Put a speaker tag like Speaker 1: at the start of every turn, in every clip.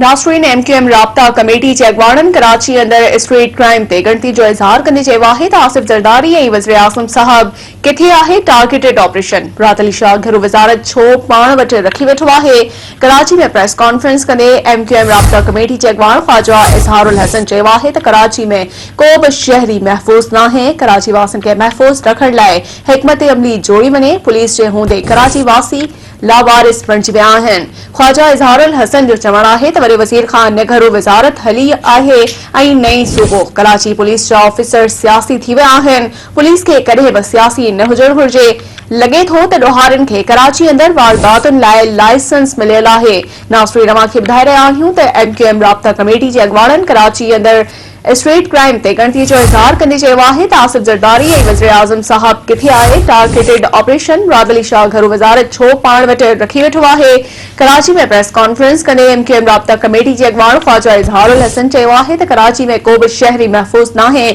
Speaker 1: Nasreen MQM राब्ता committee जे अगवाणनि कराची अंदर street crime ते गिणती जो इज़हार कंदे चयो आहे त आसिफ ज़रदारी ऐं वज़ीर आज़म साहब किथे आहे टारगेटेड ऑपरेशन। मुराद अली शाह घरू वज़ारत छो पाण वटि रखी वेठो आहे। कराची में प्रेस कॉन्फ्रेंस कंदे MQM राब्ता कमेटी जे अगवान ख्वाजा इज़हारुल हसन चयो आहे त कराची में को बि शहरी महफूज़ नाहे। कराची वासियुनि खे महफूज़ रखण लाइ हिकमत अमली जोड़ी वञे। पुलिस जे हूंदे कराची वासी लावारिस बणिजी विया आहिनि। ख्वाजा इज़हारुल हसन जो चवणु आहे त वरी वज़ीर खान ने घरू वज़ारत हली आहे ऐं नई सूबो कराची पुलिस जा ऑफिसर सियासी थी विया आहिनि। पुलिस खे कॾहिं बि सियासी न हुजणु घुर्जे। लॻे थो त ॾोहारियुनि खे कराची अंदर वारदातुनि लाइ लाइसेंस मिलियल आहे। नासरीन अवां खे ॿुधाए रहिया आहियूं त MQM राब्ता कमेटी जे अगवाणनि कराची अंदर स्ट्रीट क्राइम ते गिणती जो इज़हार कंदे चयो आहे त आसिफ ज़रदारी ऐं वज़ीर आज़म साहब किथे आहे टारगेटेड ऑपरेशन। मुराद अली शाह घरू वज़ारत छो पाण वटि रखी वेठो आहे। कराची में प्रेस कॉन्फ्रेंस कंदे MQM राब्ता कमेटी जे अगवान ख्वाजा इज़हारुल हसन चयो आहे त कराची में को बि शहरी महफूज़ नाहे।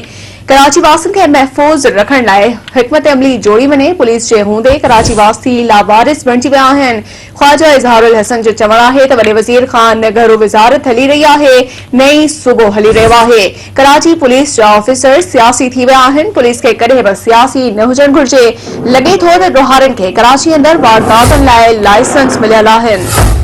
Speaker 1: कराची वासियुनि खे महफूज़ रखण लाइ हिकमत अमली जोड़ी वञे। पुलिस जे हूंदे कराची वासी लावारिस बणिजी विया आहिनि। ख्वाजा इज़हारुल हसन जो चवणु आहे त वॾे वज़ीर खान घरू वज़ारत हली रही आहे, नई सूबो हली रहियो आहे। कराची पुलिस जा ऑफिसर सियासी थी विया आहिनि। पुलिस खे कॾहिं बि सियासी न हुजणु घुर्जे। लॻे थो त ॾोहारियुनि खे कराची अंदर वारदातुनि लाइ लाइसेंस मिलियल आहिनि।